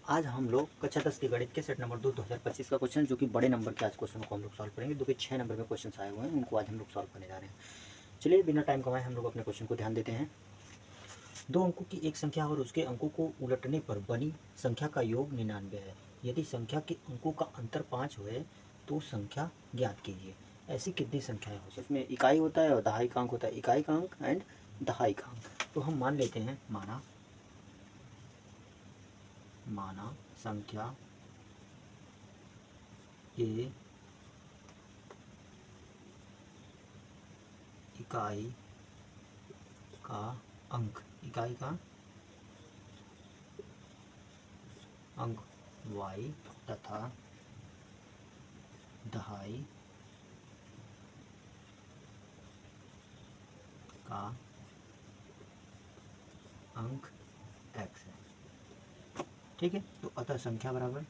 आज हम लोग कक्षा 10 के गणित के सेट नंबर 2 2025 का क्वेश्चन, जो कि बड़े नंबर के आज क्वेश्चन को हम लोग सॉल्व करेंगे। जो कि 6 नंबर में क्वेश्चन आए हुए हैं, उनको आज हम लोग सॉल्व करने जा रहे हैं। चलिए बिना टाइम गंवाए हम लोग अपने क्वेश्चन को ध्यान देते हैं। दो अंकों की एक संख्या और उसके अंकों को उलटने पर बनी संख्या का योग 99 है। यदि संख्या के अंकों का अंतर 5 हुए तो संख्या ज्ञात कीजिए। ऐसी कितनी संख्याएं हो सकती हैं? इसमें इकाई होता है और दहाई का अंक होता है। इकाई का अंक एंड दहाई का अंक। तो हम मान लेते हैं, माना संख्या ए इकाई का इकाई का अंक y तथा दहाई का अंक x है। ठीक है, तो अतः संख्या बराबर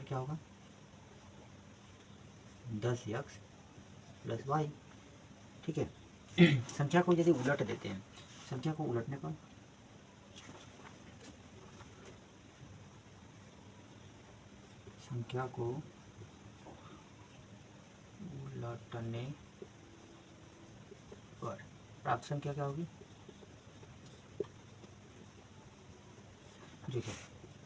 क्या होगा? 10x plus Y. ठीक है। संख्या को यदि उलट देते हैं, संख्या को उलटने पर प्राप्त संख्या क्या होगी? देखिए,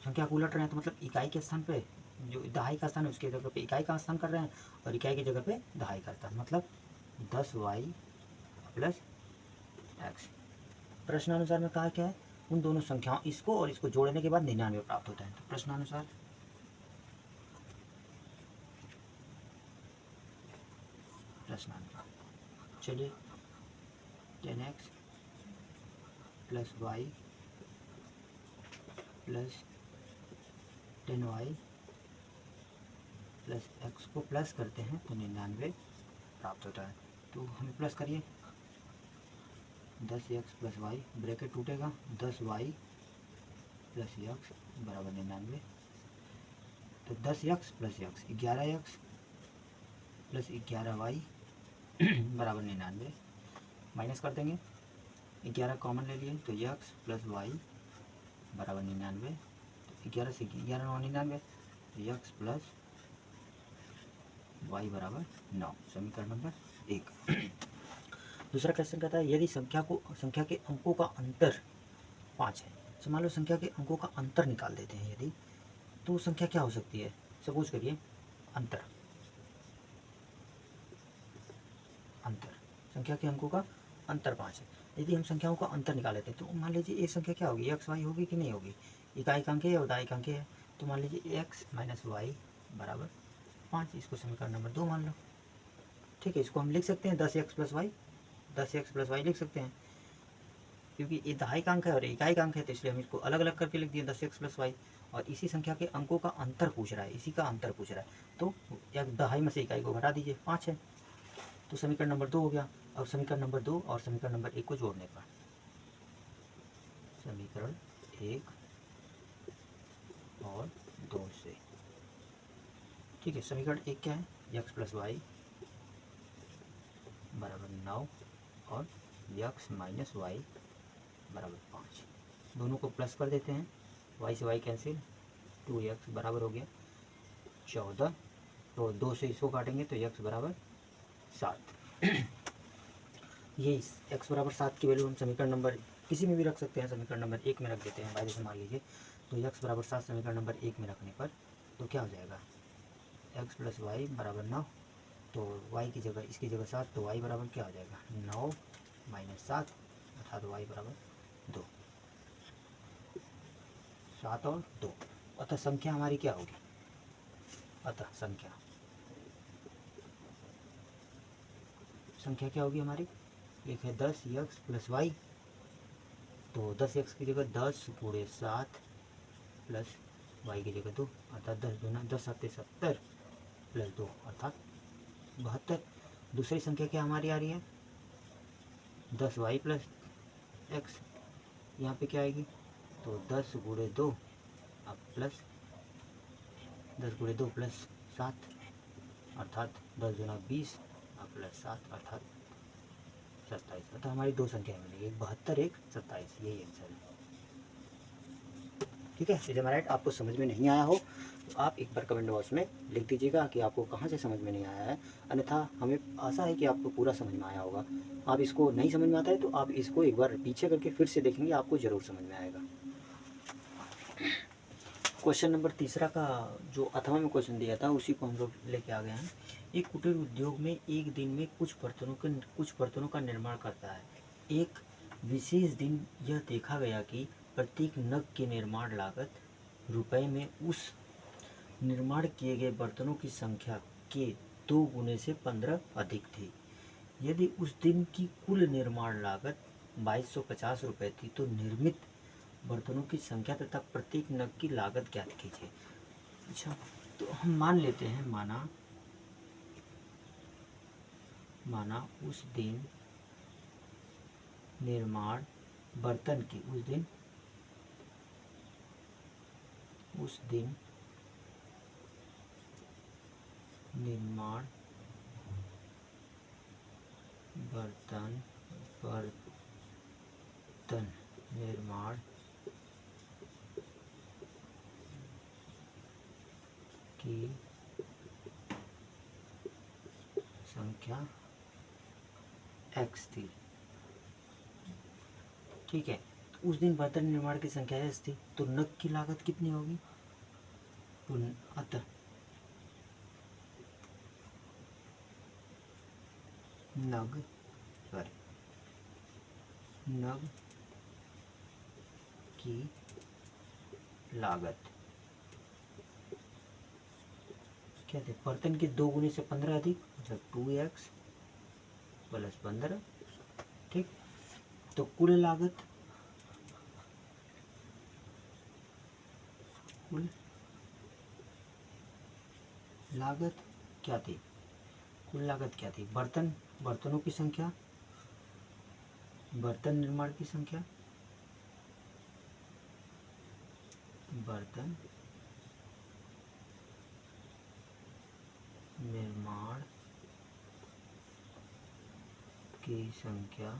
संख्या को उलट रहे हैं तो मतलब इकाई के स्थान पे जो दहाई का स्थान है उसके जगह पे इकाई का स्थान कर रहे हैं, और इकाई की जगह पे दहाई का स्थान, मतलब 10y प्लस एक्स। प्रश्नानुसार में कहा क्या है? उन दोनों संख्याओं इसको और इसको जोड़ने के बाद 99 प्राप्त होता है। तो प्रश्नानुसार चलिए 10x plus Y plus 10y plus X को प्लस करते हैं तो 99 प्राप्त होता है। तो हमें प्लस करिए, 10x प्लस वाई, ब्रैकेट टूटेगा, 10y प्लस एक्स बराबर 99। तो 10x plus x 11x plus 11y बराबर 99। माइनस कर देंगे, 11 कॉमन ले लिए तो x प्लस वाई बराबर 99। तो 11 से 11 9 99, एक्स प्लस वाई बराबर 9। समीकरण नंबर 1। दूसरा क्वेश्चन कहता है, यदि संख्या के अंकों का अंतर 5 है। तो मान लो संख्या के अंकों का अंतर निकाल देते हैं यदि, तो संख्या क्या हो सकती है? सपोज करिए अंतर संख्या के अंकों का अंतर 5 है। यदि हम संख्याओं का अंतर निकाल लेते हैं तो मान लीजिए एक संख्या क्या होगी? एक्स वाई होगी कि नहीं होगी? इकाई का अंक है और दहाई का अंक है। तो मान लीजिए एक्स माइनस वाई बराबर 5। इसको समीकरण नंबर 2 मान लो। ठीक है, इसको हम लिख सकते हैं 10x plus Y, 10x plus Y लिख सकते हैं, क्योंकि ये दहाई का अंक है और इकाई का अंक है, तो इसलिए हम इसको अलग अलग करके लिख दिए 10x प्लस वाई। और इसी संख्या के अंकों का अंतर पूछ रहा है, इसी का अंतर पूछ रहा है, तो एक दहाई में से इकाई को घटा दीजिए, 5 है। तो समीकरण नंबर 2 हो गया। अब समीकरण नंबर 2 और समीकरण नंबर 1 को जोड़ने पर समीकरण 1 और 2 से, ठीक है, समीकरण 1 क्या है? x प्लस वाई बराबर 9 और x माइनस वाई बराबर 5। दोनों को प्लस कर देते हैं, y से y कैंसिल, 2x बराबर हो गया 14। तो 2 से इसको काटेंगे तो x बराबर 7। ये x बराबर 7 की वैल्यू हम समीकरण नंबर किसी में भी रख सकते हैं, समीकरण नंबर 1 में रख देते हैं बाय से, मान लीजिए। तो x बराबर 7 समीकरण नंबर 1 में रखने पर तो क्या हो जाएगा? x प्लस वाई बराबर 9, तो y की जगह इसकी जगह 7, तो y बराबर क्या हो जाएगा? 9 माइनस 7, अर्थात y बराबर 2। 7 और 2। अतः संख्या हमारी क्या होगी? अतः संख्या क्या होगी हमारी? एक है 10x प्लस वाई, तो 10x की जगह 10 गुणे 7 प्लस वाई की जगह 2, अर्थात 10 दूना 10 7 70 प्लस 2 अर्थात 72। दूसरी संख्या क्या हमारी आ रही है? 10y प्लस एक्स, यहाँ पे क्या आएगी? तो 10 गुणे 2 अब प्लस 10 गुणे 2 प्लस 7, अर्थात 10 दूना 20 अब प्लस 7 अर्थात 27। अतः हमारी दो संख्याएं मिलेंगी, एक 72, एक 27, यही आंसर है। ठीक है, यदि हमारा आपको समझ में नहीं आया हो तो आप एक बार कमेंट बॉक्स में लिख दीजिएगा कि आपको कहाँ से समझ में नहीं आया है, अन्यथा हमें आशा है कि आपको पूरा समझ में आया होगा। आप इसको नहीं समझ में आता है तो आप इसको एक बार पीछे करके फिर से देखेंगे, आपको ज़रूर समझ में आएगा। क्वेश्चन नंबर तीसरा का जो अथवा में क्वेश्चन दिया था उसी को हम लोग लेके आ गए हैं। एक कुटीर उद्योग में एक दिन में कुछ बर्तनों का निर्माण करता है। एक विशेष दिन यह देखा गया कि प्रत्येक नग की निर्माण लागत रुपए में उस निर्माण किए गए बर्तनों की संख्या के 2 गुने से 15 अधिक थी। यदि उस दिन की कुल निर्माण लागत 2250 रुपये थी तो निर्मित बर्तनों की संख्या तथा प्रत्येक नग की लागत ज्ञात कीजिए। अच्छा, तो हम मान लेते हैं, माना उस दिन निर्माण बर्तन की उस दिन निर्माण बर्तन निर्माण की संख्या x थी। ठीक है, तो उस दिन बर्तन निर्माण की संख्या x थी तो नग की लागत कितनी होगी? तो अतः नग की लागत क्या थे? बर्तन के 2 गुने से 15 अधिक, मतलब 2x प्लस 15। ठीक, तो कुल लागत क्या थी? कुल लागत क्या थी? बर्तनों की संख्या, बर्तन निर्माण की संख्या, बर्तन निर्माण की संख्या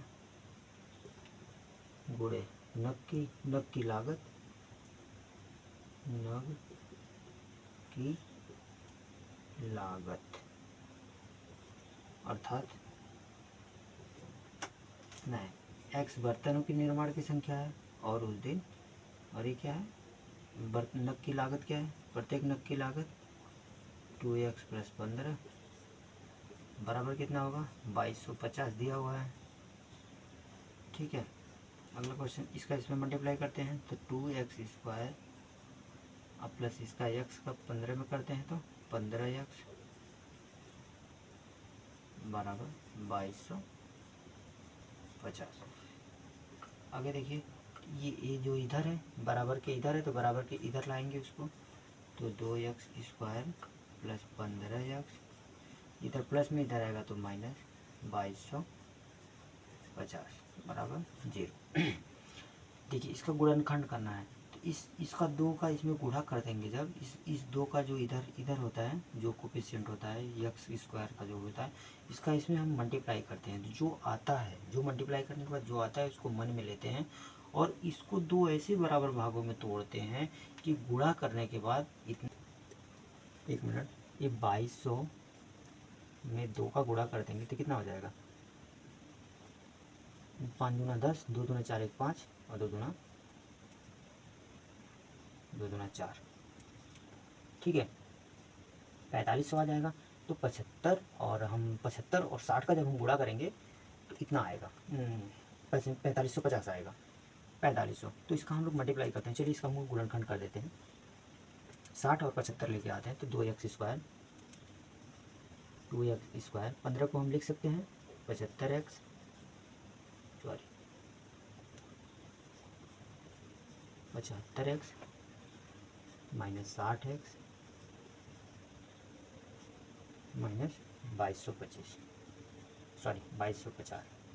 गुणे नग की लागत, अर्थात नहीं, x बर्तनों की निर्माण की संख्या है और उस दिन, और ये क्या है? नग की लागत क्या है? प्रत्येक नग की लागत 2x प्लस 15 बराबर कितना होगा? 2250 दिया हुआ है। ठीक है, अगला क्वेश्चन, इसका इसमें मल्टीप्लाई करते हैं तो 2x² अब प्लस इसका x का 15 में करते हैं तो 15x बराबर 2250। आगे देखिए, ये जो इधर है बराबर के इधर है तो बराबर के इधर लाएंगे उसको, तो 2x² प्लस 15x, इधर प्लस में इधर आएगा तो माइनस 2250 बराबर 0। देखिए, इसका गुणनखंड करना है तो इसका 2 का इसमें गुणा कर देंगे। जब इस 2 का जो इधर होता है, जो कोफिशिएंट होता है x² का जो होता है, इसका इसमें हम मल्टीप्लाई करते हैं तो जो आता है, जो मल्टीप्लाई करने के बाद जो आता है उसको मन में लेते हैं और इसको 2 ऐसे बराबर भागों में तोड़ते हैं कि गुणा करने के बाद इतने, 1 मिनट, ये 2200 में 2 का गुणा कर देंगे तो कितना हो जाएगा? 5 दूना 10, 2 दूना 4, 1 5 और 2 दूना 4। ठीक है, 4500 आ जाएगा। तो 75 और 60 का जब हम गुणा करेंगे तो कितना आएगा? 4550 आएगा, 4500। तो इसका हम लोग मल्टीप्लाई करते हैं। चलिए इसका हम गुणनखंड कर देते हैं। 60 और 75 लेके आते हैं तो 2x², 15 को हम लिख सकते हैं 75x माइनस 60x माइनस 2250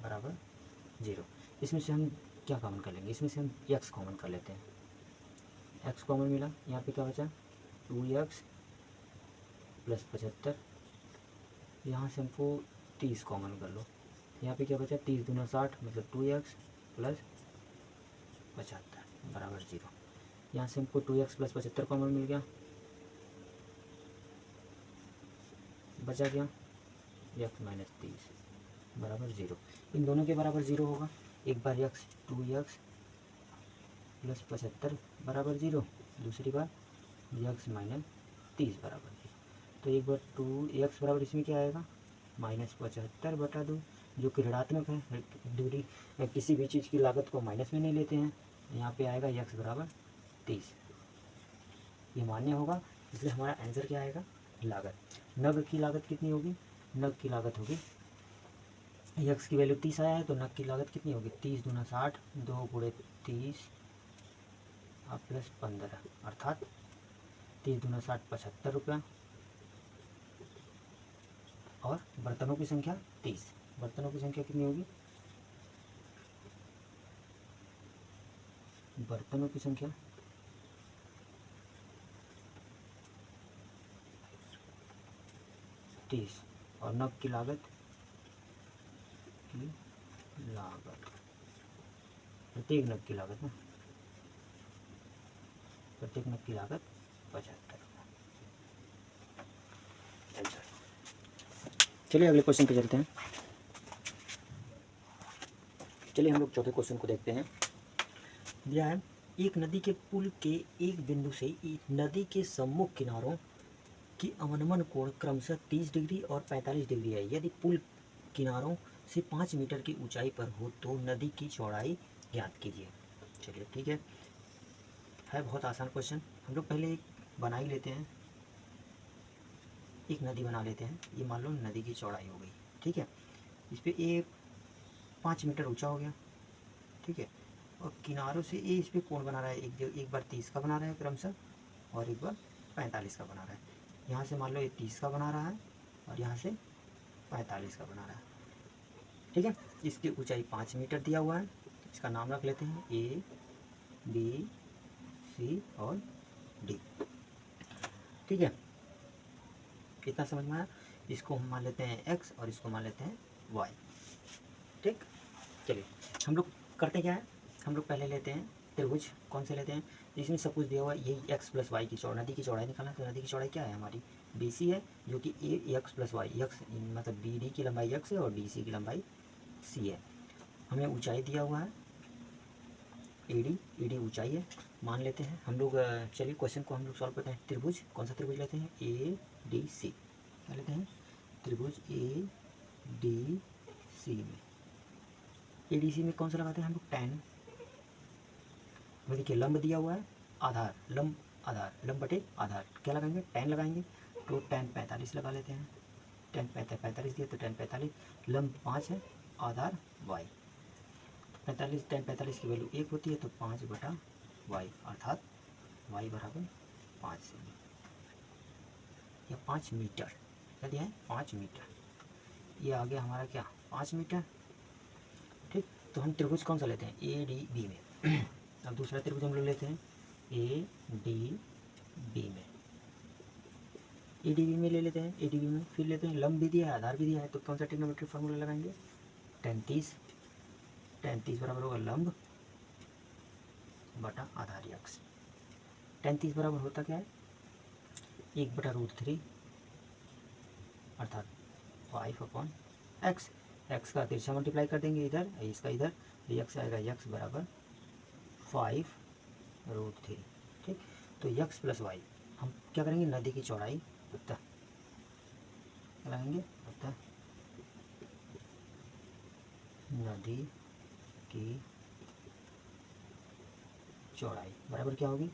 बराबर 0। इसमें से हम क्या कॉमन कर लेंगे? इसमें से हम x कॉमन कर लेते हैं। x कॉमन मिला, यहाँ पे क्या बचा? 2x प्लस 75, यहाँ से हमको 30 कॉमन कर लो यहाँ पे क्या बचा 30 दूना 60 मतलब 2x प्लस 75 बराबर 0। यहाँ से हमको 2x प्लस 75 कॉमन मिल गया, बचा क्या x माइनस 30 बराबर 0। इन दोनों के बराबर 0 होगा। एक बार x 2x प्लस 75 बराबर 0, दूसरी बार x माइनस 30 बराबर 0। तो एक बार 2x बराबर इसमें क्या आएगा माइनस 75 बटा 2, जो कि ऋणात्मक है, दूरी किसी भी चीज़ की लागत को माइनस में नहीं लेते हैं। यहाँ पे आएगा x बराबर 30, ये मान्य होगा, इसलिए हमारा आंसर क्या आएगा लागत। नग की लागत कितनी होगी, नग की लागत होगी x की वैल्यू 30 आया है तो नग की लागत कितनी होगी 30 दूना 60, 2 गुणे 30 प्लस 15 अर्थात 30 दूना 60 75 रुपया। और बर्तनों की संख्या 30, बर्तनों की संख्या कितनी होगी, बर्तनों की संख्या 30 और नग की लागत प्रत्येक नग की लागत ना, प्रत्येक नग की लागत 75 रुपये। चलिए अगले क्वेश्चन पे चलते हैं। चलिए हम लोग चौथे क्वेश्चन को देखते हैं। दिया है एक नदी के पुल के एक बिंदु से नदी के सम्मुख किनारों की अवनमन कोण क्रमशः 30 डिग्री और 45 डिग्री है। यदि पुल किनारों से 5 मीटर की ऊंचाई पर हो तो नदी की चौड़ाई ज्ञात कीजिए। चलिए ठीक है बहुत आसान क्वेश्चन। हम लोग पहले एक बना ही लेते हैं, एक नदी बना लेते हैं। ये मान लो नदी की चौड़ाई हो गई, ठीक है। इस पर ए 5 मीटर ऊंचा हो गया, ठीक है। और किनारों से ए इस पर कोण बना रहा है, एक बार 30 का बना रहा है क्रमशः और एक बार 45 का बना रहा है। यहाँ से मान लो ये 30 का बना रहा है और यहाँ से 45 का बना रहा है, ठीक है। इसकी ऊंचाई 5 मीटर दिया हुआ है। इसका नाम रख लेते हैं ए बी सी और डी, ठीक है। कितना समझ में आया। इसको हम मान लेते हैं x और इसको मान लेते हैं y, ठीक। चलिए हम लोग करते क्या है, हम लोग पहले लेते हैं त्रिभुज। कौन से लेते हैं, इसमें सब कुछ दिया हुआ है। यही x प्लस वाई की चौड़ाई, नदी की चौड़ाई निकालना। तो नदी की चौड़ाई क्या है हमारी BC है, जो कि x प्लस वाई, x मतलब BD की लंबाई x है और DC की लंबाई C है। हमें ऊंचाई दिया हुआ है AD ऊंचाई है, मान लेते हैं हम लोग। चलिए क्वेश्चन को हम लोग सॉल्व करते हैं। त्रिभुज कौन सा त्रिभुज लेते हैं ADC, क्या लेते हैं त्रिभुज ADC में। ADC में कौन सा लगाते हैं हम लोग tan। देखिए लंब दिया हुआ है, आधार लंब, आधार लंब बटे आधार, क्या लगाएंगे tan लगाएंगे। तो tan 45 लगा लेते हैं। tan 45 दिया तो tan 45, लंब 5 है, आधार y। 45 tan 45 की वैल्यू 1 होती है तो 5 बटा y, अर्थात y बराबर 5 सेमी या 5 मीटर। क्या दिया है 5 मीटर। ये आ गया हमारा क्या 5 मीटर, ठीक। तो हम त्रिभुज कौन सा लेते हैं ADB में। अब दूसरा त्रिभुज हम लोग लेते हैं ADB में, ADB में ले लेते हैं। ADB में फिर लेते हैं लंब भी दिया है, आधार भी दिया है, तो कौन सा ट्रिग्नोमेट्रिक फार्मूला लगाएंगे tan 30 बराबर होगा लंब बटा आधार x। tan 30 बराबर होता क्या है 1 बटा √3 अर्थात 5/x। x का तिरछा मल्टीप्लाई कर देंगे इधर, इसका इधर, x आएगा x बराबर 5√3, ठीक। तो x प्लस वाई हम क्या करेंगे नदी की चौड़ाई पता लगाएंगे, पता नदी की चौड़ाई बराबर क्या होगी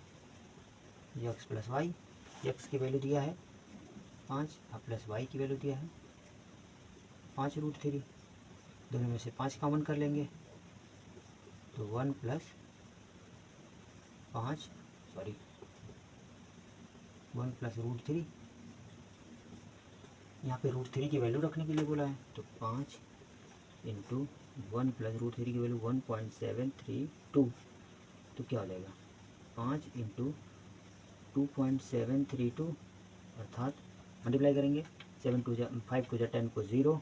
x प्लस वाई। x की वैल्यू दिया है 5 और प्लस y की वैल्यू दिया है 5√3। दोनों में से 5 कॉमन कर लेंगे तो 1 प्लस 5 1 प्लस √3। यहाँ पे √3 की वैल्यू रखने के लिए बोला है तो 5 इंटू 1 प्लस √3 की वैल्यू 1.732, तो क्या हो जाएगा 5 इंटू 2.732 अर्थात मल्टीप्लाई करेंगे 5 टू 10 को 0,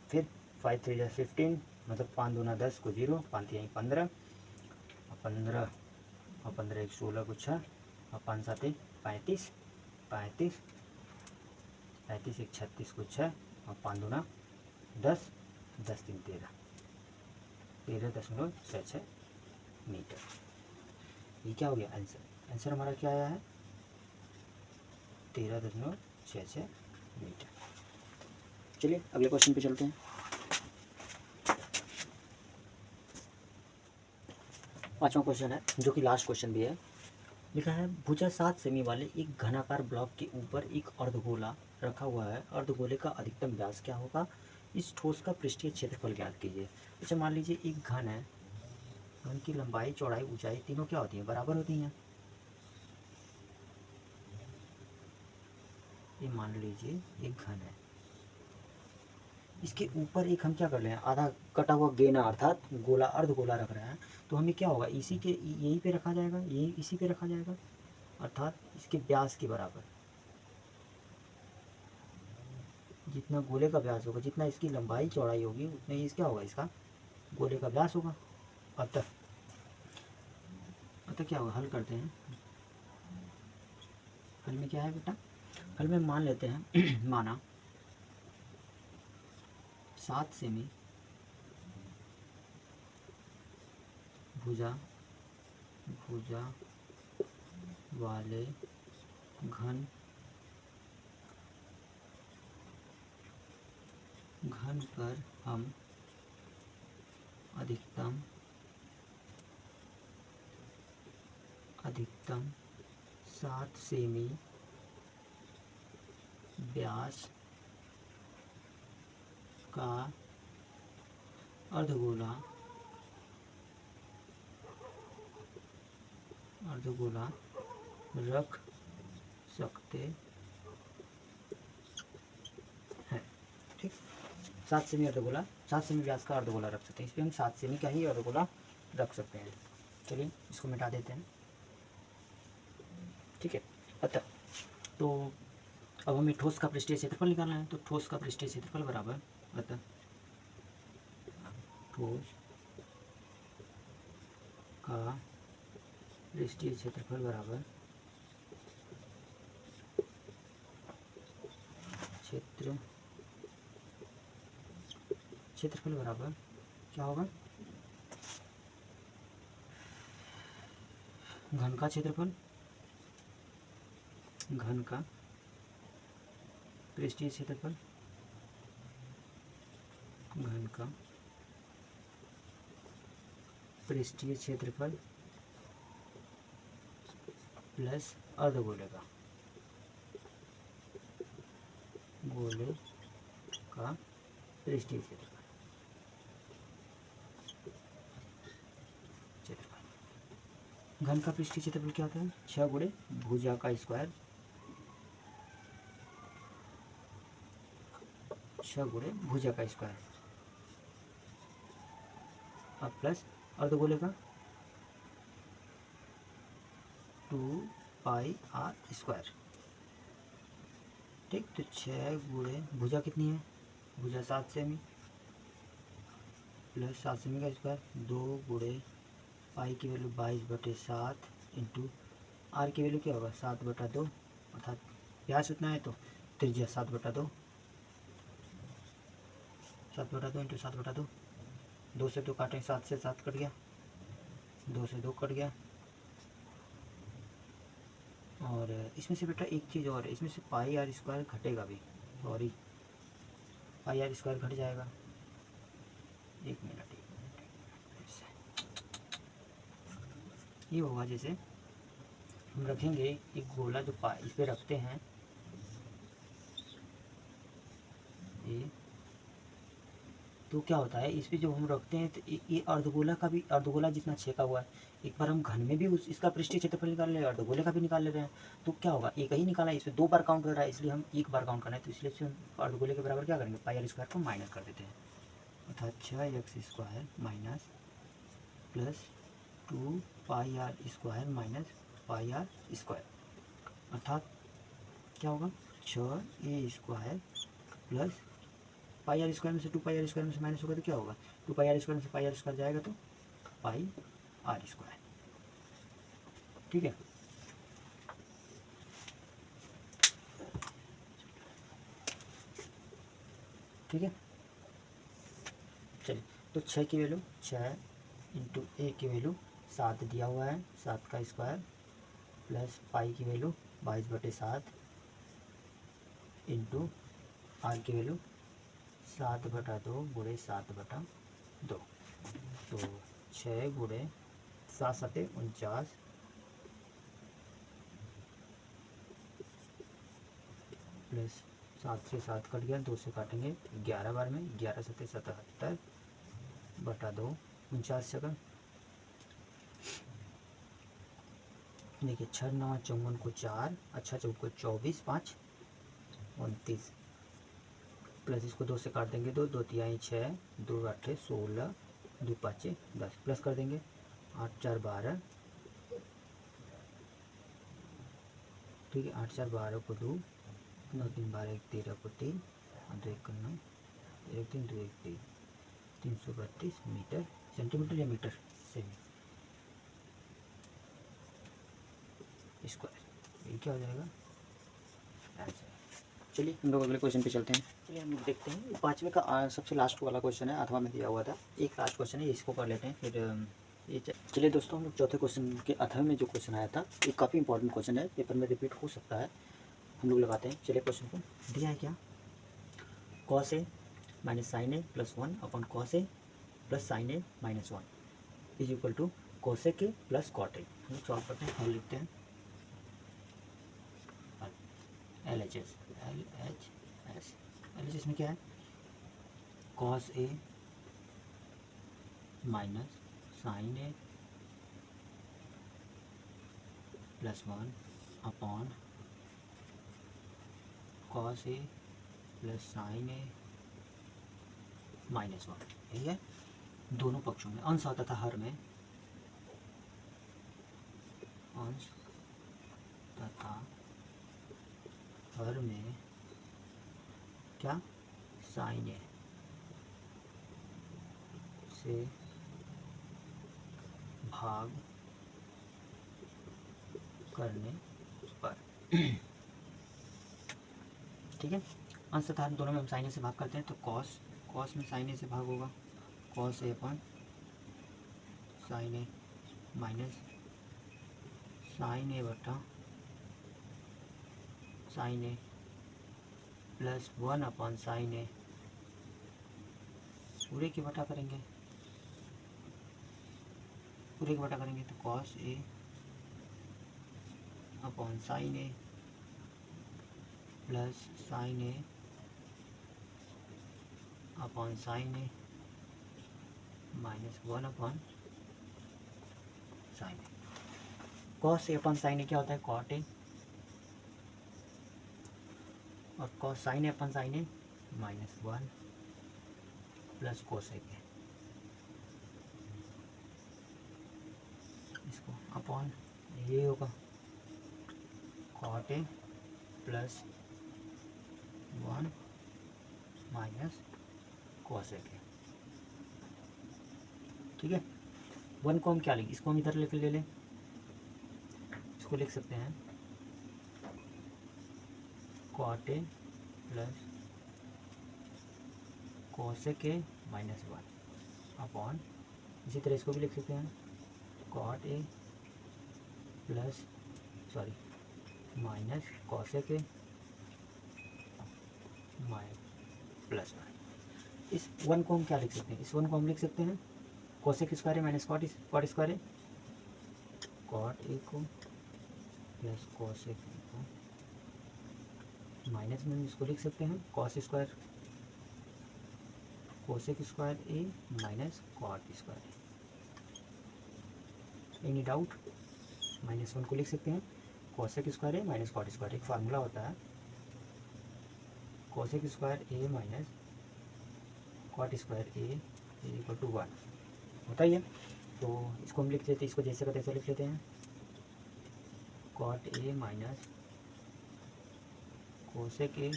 फिर 5 3 15, मतलब 5 दूना 10 को 0, 5 यहीं 15 और 15 और 15 एक 16 को 6 और 5 7 35, 35 35 एक 36 को 6 और 5 दूना 10, 10 3 13, 13.66 मीटर। ये क्या हो गया आंसर? आंसर हमारा क्या आया है? 13.66 मीटर। चलिए अगले क्वेश्चन पे चलते हैं। पांचवा क्वेश्चन है, जो कि लास्ट क्वेश्चन भी है। लिखा है भुजा 7 सेमी वाले एक घनाकार ब्लॉक के ऊपर एक अर्धगोला रखा हुआ है। अर्धगोले का अधिकतम व्यास क्या होगा? इस ठोस का पृष्ठीय क्षेत्रफल ज्ञात कीजिए। अच्छा, मान लीजिए एक घन है, घन की लंबाई चौड़ाई ऊंचाई तीनों क्या होती हैं? बराबर होती हैं। ये मान लीजिए एक घन है, इसके ऊपर एक हम क्या कर रहे हैं? आधा कटा हुआ गेना अर्थात गोला, अर्धगोला रख रहे हैं। तो हमें क्या होगा? इसी के यहीं पे रखा जाएगा, यही इसी पे रखा जाएगा, अर्थात इसके व्यास के बराबर। जितना गोले का व्यास होगा, जितना इसकी लंबाई चौड़ाई होगी, उतना ही क्या होगा? इसका गोले का व्यास होगा। अतः क्या होगा? हल करते हैं। हल में क्या है बेटा? हल में मान लेते हैं माना 7 सेमी भुजा वाले घन पर हम अधिकतम 7 सेमी व्यास का अर्धगोला रख सकते हैं। ठीक, 7 सेमी अर्धगोला, 7 सेमी व्यास का अर्धगोला रख सकते हैं। इस पर हम 7 सेमी का ही अर्धगोला रख सकते हैं। चलिए इसको मिटा देते हैं। ठीक है, अतः तो अब हमें ठोस का पृष्ठीय क्षेत्रफल निकालना है। तो ठोस का पृष्ठीय क्षेत्रफल बराबर, अतः ठोस का पृष्ठीय क्षेत्रफल बराबर क्षेत्रफल बराबर क्या होगा? घन का क्षेत्रफल, घन का पृष्ठीय क्षेत्रफल, घन का पृष्ठीय क्षेत्रफल प्लस अर्धगोले का पृष्ठीय क्षेत्रफल। घन का पृष्ठीय क्षेत्रफल क्या होता है? 6 गुणे भुजा का स्क्वायर, 6 गुणे भुजा का स्क्वायर, अब प्लस अर्धगोले का 2 पाई आर स्क्वायर। ठीक, तो 6 गुणे भुजा कितनी है? भुजा 7 सेमी प्लस 7 सेमी का स्क्वायर, 2 गुणे पाई की वैल्यू 22/7 इंटू आर की वैल्यू क्या होगा? 7/2, अर्थात व्यास उतना है तो त्रिज्या 7/2, 7/2 इंटू 7/2, 2 से 2 काटें, 7 से 7 कट गया, 2 से 2 कट गया। और इसमें से बेटा एक चीज़ और है, इसमें से पाई आर स्क्वायर घटेगा भी, सॉरी पाई आर स्क्वायर घट जाएगा। एक मिनट ये होगा, जैसे हम रखेंगे एक गोला जो इस पे रखते हैं, ये तो क्या होता है, इस पे जो हम रखते हैं तो ये अर्धगोला का भी, अर्धगोला जितना छेका हुआ है, एक बार हम घन में भी इसका पृष्ठीय क्षेत्रफल निकाल ले, अर्धगोले का भी निकाल ले रहे हैं, तो क्या होगा? एक ही निकाला है, इस पर 2 बार काउंट कर रहा है, इसलिए हम एक बार काउंट करना है, तो इसलिए हम अर्धगोले के बराबर क्या करेंगे? पाई आर स्क्वायर को माइनस कर देते हैं, अर्थात 6x² minus plus 2 pi R square minus pi R square, अर्थात क्या होगा? 6a² plus pi R square में से 2 पाई आर स्क्वायर में से माइनस होगा तो क्या होगा, 2 पाई आर स्क्वायर में से पाई आर स्क्वायर जाएगा तो पाई आर स्क्वायर। ठीक है, ठीक है। चलिए, तो 6 की वैल्यू 6 इंटू ए की वैल्यू 7 दिया हुआ है, 7 का स्क्वायर प्लस पाई की वैल्यू 22/7 इंटू आर की वैल्यू 7/2 गुणे 7/2। तो 6 गुणे 7 7 49 प्लस 7 से 7 कट गया, 2 से काटेंगे 11 बार में, 11 7 77/2 49 सेकंड। देखिए 6 9 54 को 4, अच्छा 4 को 24, 5 29 प्लस इसको 2 से काट देंगे, 2 2 तिहाई 6, 2 8 16, 2 5 10 प्लस कर देंगे 8 4 12। ठीक है, 8 4 12 को 2, 9 3 12 1 13 को 3 और 2 1 9 1 3 2 1 3 332 मीटर, सेंटीमीटर या मीटर सेमी स्क्वायर। ये क्या हो जाएगा आंसर। चलिए हम लोग अगले क्वेश्चन पे चलते हैं। चलिए हम लोग देखते हैं, 5वें का सबसे लास्ट वाला क्वेश्चन है, 8वां में दिया हुआ था, एक लास्ट क्वेश्चन है, इसको कर लेते हैं फिर ये। चलिए दोस्तों, हम लोग चौथे क्वेश्चन के 8वें में जो क्वेश्चन आया था, ये काफ़ी इंपॉर्टेंट क्वेश्चन है, पेपर में रिपीट हो सकता है, हम लोग लगाते हैं। चलिए क्वेश्चन को दिया है क्या, cos A minus sine A plus 1 upon cos A plus sine A minus 1 is equal to cosec A plus cot A. हम लोग सॉल्व करते हैं, हल लिखते हैं LHS में क्या है, cos A minus sine A plus 1 upon cos A plus sine A minus 1, यही है। दोनों पक्षों में अंश आता था, हर में अंश तथा हर में क्या, साइन ए से भाग करने पर। ठीक है, अंश तथा दोनों में हम साइन ए से भाग करते हैं, तो कॉस में साइन ए से भाग होगा, cos A upon sine A minus sine ए बटा sign A plus 1 upon sine ए, पूरे की बटा करेंगे, पूरे की बटा करेंगे तो cos A upon sine A plus sine A upon sine A minus 1 upon sine A. Cos A upon sine ए क्या होता है, कॉट ए, और cos sine A upon sine A minus 1 plus cosec ए, इसको अपॉन ये होगा cot A plus 1 minus cosec A. ठीक है, 1 को हम क्या लिखें, इसको हम इधर लेकर ले लें, इसको लिख सकते हैं cot A plus cosec A minus 1 upon, इसी तरह इसको भी लिख सकते हैं cot A plus minus cosec A plus 1। इस 1 को हम क्या लिख सकते हैं, इस 1 को हम लिख सकते हैं cosec square A minus cot square A, cot A को प्लस कोसेक ए को माइनस में इसको लिख सकते हैं cos square cosec square A minus cot square A. Any doubt, minus 1 को लिख सकते हैं cosec square A minus cot square, एक फार्मूला होता है cosec square A minus cot square A is equal to 1 होता ही है। तो इसको हम लिख लेते हैं, इसको जैसे का तैसे लिख लेते हैं cot A minus cosec A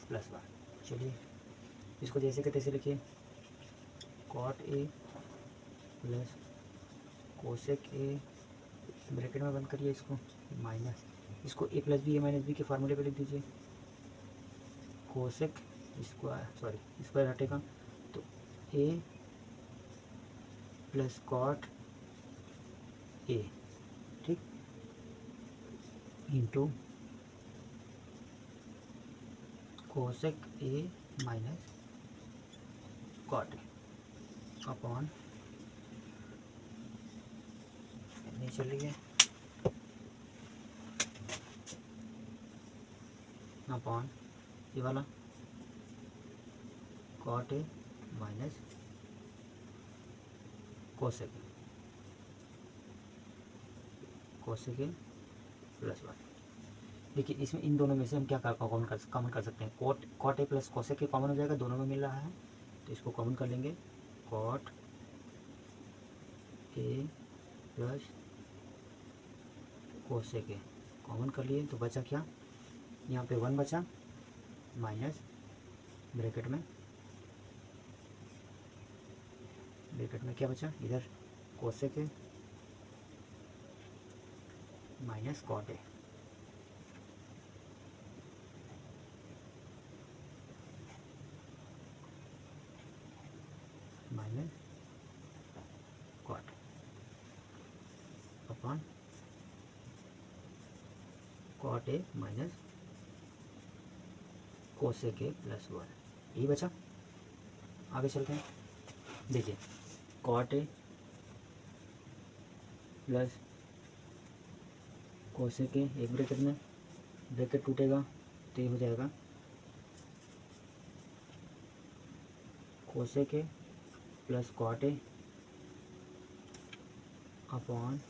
plus 1। चलिए इसको जैसे कि तैसे लिखिए, cot A plus cosec A, bracket में बंद करिए इसको, माइनस इसको A plus B A minus B के फार्मूले पे लिख दीजिए, कोसेक स्क्वायर हटेगा तो ए प्लस कॉट ए, ठीक, into cosec A minus cot A upon, नहीं चल रही है, अपॉन ये वाला cot A minus cosec A plus 1। देखिए इसमें इन दोनों में से हम क्या कॉमन कर सकते हैं, cot A plus cosec A common हो जाएगा, दोनों में मिल रहा है तो इसको कॉमन कर लेंगे, cot A plus cosec A common कर लिए तो बचा क्या, यहाँ पे 1 बचा, माइनस ब्रैकेट में क्या बचा, इधर cosec A minus cot A, minus cot upon cot A minus cosec A plus 1, यही बचा। आगे चलते हैं, देखिए cot A plus cosec A, एक ब्रैकेट में ब्रैकेट टूटेगा तो ये हो जाएगा cosec A plus cot A upon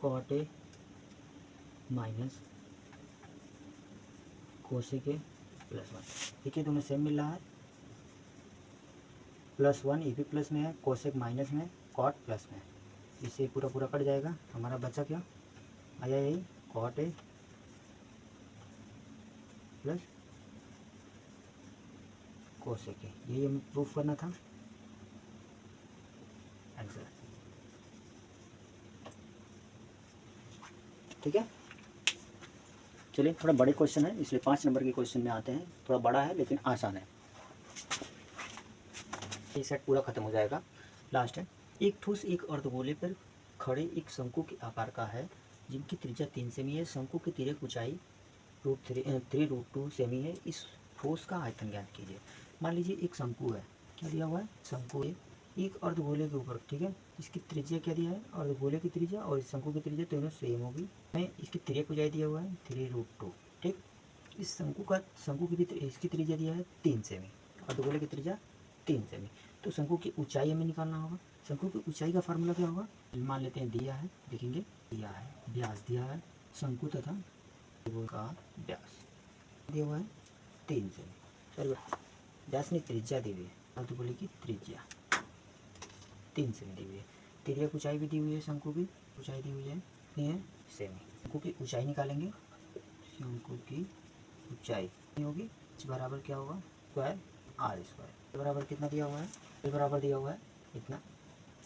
cot A minus cosec A plus 1। देखिए दोनों सेम मिल रहा है, प्लस 1 ये भी प्लस में है, कोसेक माइनस में, कॉट प्लस में, इससे पूरा कट जाएगा, हमारा बचा क्या आया, यही cot A plus cosec A, यही हमें प्रूफ करना था, आंसर। ठीक है, चलिए थोड़ा बड़े क्वेश्चन है इसलिए 5 नंबर के क्वेश्चन में आते हैं, थोड़ा बड़ा है लेकिन आसान है। ये सेट पूरा खत्म हो जाएगा, लास्ट है। एक ठोस एक अर्धगोले पर खड़े एक शंकु के आकार का है जिनकी त्रिज्या 3 सेमी है, शंकु की तिर्यक ऊंचाई √3 सेमी है, इस ठोस का आयतन ज्ञात कीजिए। मान लीजिए एक शंकु है, क्या दिया हुआ है, शंकु है एक अर्धगोले के ऊपर, ठीक है, इसकी त्रिज्या क्या दिया है, अर्धगोले की त्रिज्या और इस शंकु की त्रिज्या दोनों सेम होगी, मैं इसकी तिर्यक ऊंचाई दिया हुआ है 3√2, ठीक, इस शंकु की भी इसकी त्रिज्या दिया है 3 सेमी, अर्धगोले की त्रिज्या 3 सेमी, तो शंकु की ऊंचाई हमें निकालना होगा। शंकु की ऊंचाई का फार्मूला क्या होगा, मान लेते हैं दिया है, देखेंगे दिया है, व्यास दिया है शंकु तथा का व्यास दिया हुआ है 3 सेमी, सॉरी व्यास ने त्रिज्या दी हुई है, अर्धगोले की त्रिज्या 3 सेमी दी हुई है, तिर्यक ऊंचाई भी दी हुई है, शंकु की ऊंचाई दी हुई है सेमी, शंकु की ऊंचाई निकालेंगे, शंकु की ऊंचाई होगी बराबर क्या होगा, स्क्वायर आर स्क्वायर, बराबर कितना दिया हुआ है, बराबर दिया हुआ है इतना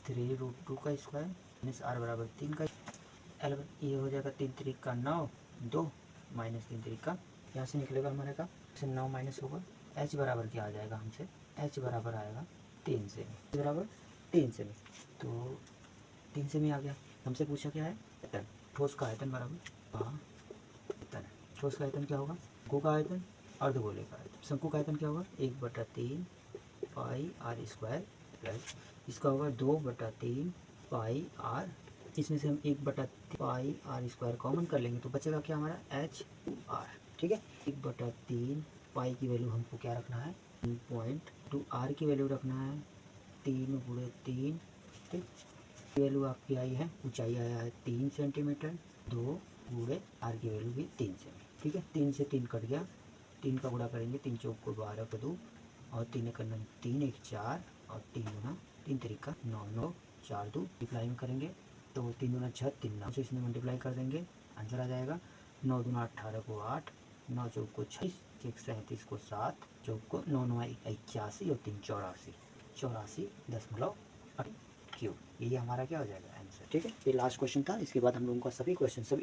3√2 का स्क्वायर माइनस आर बराबर 3 का, एल ये हो जाएगा 3 3 का 9, 2 माइनस 3 3 का, यहाँ से निकलेगा हमारे का 9 माइनस होगा, एच बराबर क्या आ जाएगा हमसे, एच बराबर आएगा 3 सेमी, बराबर 3 सेमी, तो 3 सेमी आ गया। हमसे पूछा क्या है, आयतन, ठोस का आयतन बराबर आयतन, ठोस का आयतन क्या होगा, शंकु का आयतन, अर्धगोले का आयतन, शंकु का आयतन क्या होगा 1/3 पाई आर स्क्वायर प्लस इसका होगा 2/3 पाई आर, इसमें से हम 1/3 पाई आर स्क्वायर कॉमन कर लेंगे तो बचेगा क्या हमारा एच आर, ठीक है, 1/3 पाई की वैल्यू हमको क्या रखना है 1.2, आर की वैल्यू रखना है 3 × 3, ठीक, वैल्यू आपकी आई है, ऊंचाई आया है 3 सेंटीमीटर, 2 × आर की वैल्यू भी 3 सेमी, ठीक है, 3 से 3 कट गया, 3 का गुणा करेंगे, 3 चौक को 12 को 2 और 3 एक 3 1 4 और 3 गुना 3 3 9 9 4 2 मल्टीप्लाई में करेंगे तो 3 दूना 6 3 9 से इसमें मल्टीप्लाई कर देंगे, आंसर आ जाएगा 9 दूना 18 को 8 9 चौक को 26, 1 37 को 7, चौक को 9 9 81 और 3 84, 84.8 क्यूब। ये हमारा क्या हो जाएगा आंसर। ठीक है, ये लास्ट क्वेश्चन था। इसके बाद हम लोगों का सभी क्वेश्चन सब